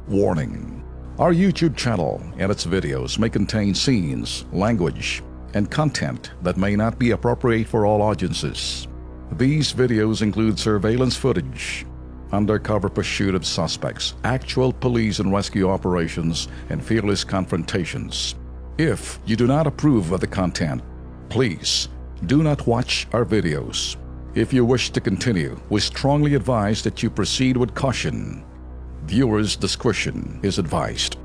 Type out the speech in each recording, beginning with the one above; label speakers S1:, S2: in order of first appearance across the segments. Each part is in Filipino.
S1: Warning: our YouTube channel and its videos may contain scenes, language, and content that may not be appropriate for all audiences. These videos include surveillance footage, undercover pursuit of suspects, actual police and rescue operations, and fearless confrontations. If you do not approve of the content, please do not watch our videos. If you wish to continue, we strongly advise that you proceed with caution. Viewers' discretion is advised.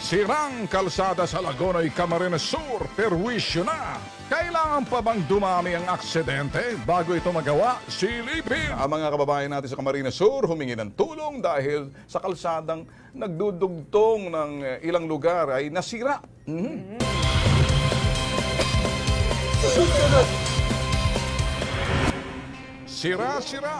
S2: Sirang kalsada sa Lagonoy, Camarines Sur, perwisyo na. Kailangan pa bang dumami ang aksidente bago ito magawa? Silipin! Ang mga kababayan natin sa Camarines Sur humingi ng tulong dahil sa kalsadang nagdudugtong ng ilang lugar ay nasira. Sira-sira,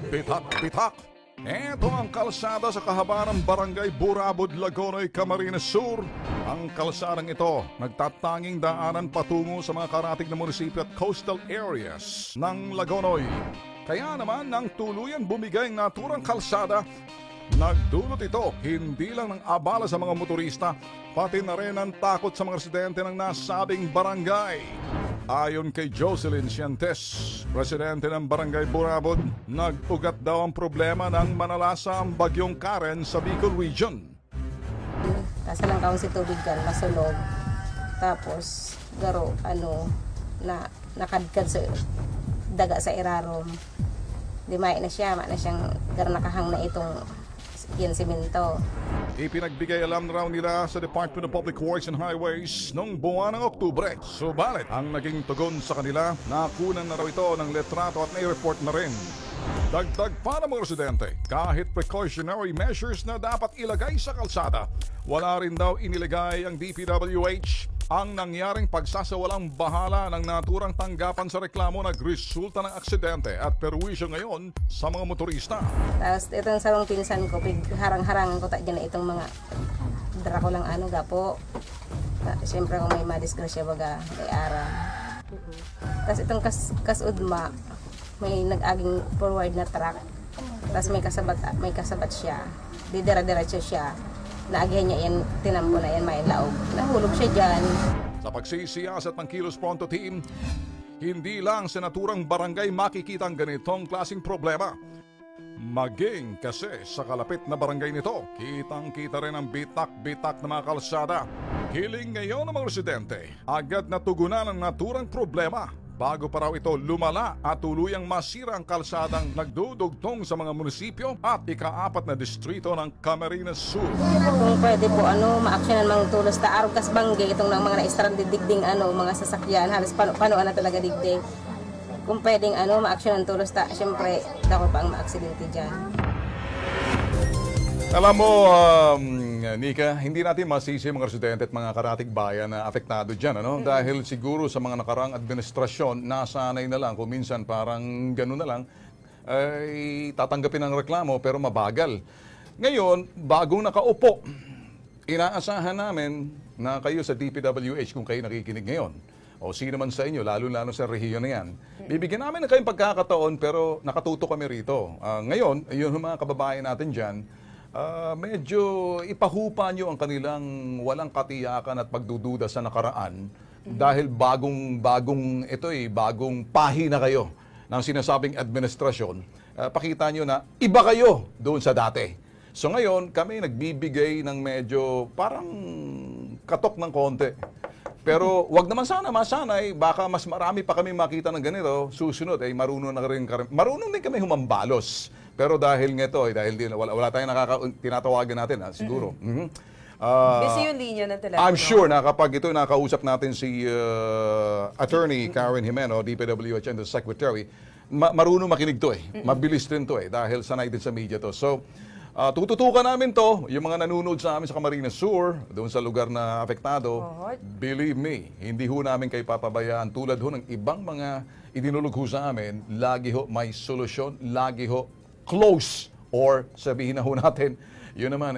S2: pitak-pitak. Ito ang kalsada sa kahabaan ng Barangay Burabod, Lagonoy, Camarines Sur. Ang kalsadang ito nagtatanging daanan patungo sa mga karatig na munisipyo at coastal areas ng Lagonoy. Kaya naman nang tuluyan bumigay ng naturang kalsada, nagdulot ito hindi lang ng abala sa mga motorista, pati na rin ang takot sa mga residente ng nasabing barangay. Ayon kay Jocelyn Cientes, presidente ng Barangay Burabod, nag-ugat daw ang problema ng manalasa ang bagyong Karen sa Bicol Region.
S3: Kasi lang kaon si tubig kan masulog. Tapos garo nakadkad sa daga sa irarom. Di may na siya, na siyang garo nakahang na itong yan simento.
S2: Ipinagbigay alam na raw nila sa Department of Public Works and Highways noong buwan ng Oktubre. Subalit, ang naging tugon sa kanila, nakunan na raw ito ng letrato at nai-report na rin. Dagdag pa ng mga residente, kahit precautionary measures na dapat ilagay sa kalsada, wala rin daw inilagay ang DPWH. Ang nangyaring pagsasawalang bahala ng naturang tanggapan sa reklamo nagresulta ng aksidente at perwisyo ngayon sa mga motorista.
S3: Tapos itong sarong pinsan ko, harang-harangan ko dyan na itong mga drako lang gapo. Siyempre kung may madisgrasya baga, may ara. Tapos itong kasudma, may nag-aging forward na truck. Tapos may kasabat siya. Didira-diretso siya. Naagihan niya yan, tinampo na yan, may laog. Nahulog siya dyan.
S2: Sa pagsisiyasat ng Kilos Pronto Team, hindi lang sa naturang barangay makikita ang ganitong klaseng problema. Maging kasi sa kalapit na barangay nito, kitang-kita rin ang bitak-bitak na mga kalsada. Hiling ngayon ng mga residente, agad natugunan ang naturang problema bago pa raw ito lumala at tuluyang masira ang kalsadang nagdudugtong sa mga munisipyo at ika-4 na distrito ng Camarines Sur.
S3: Kung pwede po ma-actionan mga tulos ta arog kas bangge itong ng mga na-stranded digding mga sasakyan halos panuan na talaga digding. Kung pwedeng ma-actionan tulos ta, syempre dako pa ang ma-aksidente diyan.
S2: Alam mo, Nika, hindi natin masisi mga residente at mga karatig bayan na apektado dyan. Dahil siguro sa mga nakarang administrasyon, nasanay na lang, kung minsan parang gano'n na lang, ay tatanggapin ang reklamo pero mabagal. Ngayon, bagong nakaupo, inaasahan namin na kayo sa DPWH, kung kayo nakikinig ngayon, o sino man sa inyo, lalo-lalo sa rehiyon na yan, bibigyan namin na kayong pagkakataon pero nakatuto kami rito. Ngayon, yun mga kababayan natin dyan, medyo ipahupa nyo ang kanilang walang katiyakan at pagdududa sa nakaraan dahil bagong pahina kayo ng sinasabing administrasyon. Pakita nyo na iba kayo doon sa dati. So ngayon, kami nagbibigay ng medyo parang katok ng konti. Pero wag naman sana masanay, baka mas marami pa kami makita ng ganito, susunod ay marunong din kami humambalos. Pero dahil nga ito, dahil wala tayong tinatawagan natin, siguro.
S4: Busy yung linya ng telepono.
S2: I'm sure na kapag ito nakausap natin si Attorney Karen Jimeno, DPWH and the Secretary, marunong makinig to Mabilis din to dahil sanay din sa media to. So, tututukan namin to, yung mga nanonood sa amin sa Camarines Sur, doon sa lugar na apektado, believe me, hindi ho namin kayo papabayaan. Tulad ho ng ibang mga idinulog ho sa amin, lagi ho may solusyon, lagi ho close, or sabihin na ho natin, yun naman,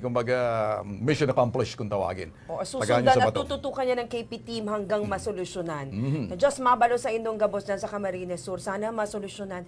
S2: kumbaga, mission accomplished kung tawagin.
S4: Susundan at tututukan niya ng KP team hanggang masolusyonan. Diyos mabalo sa indong gabos dyan sa Camarines Sur. Sana masolusyonan.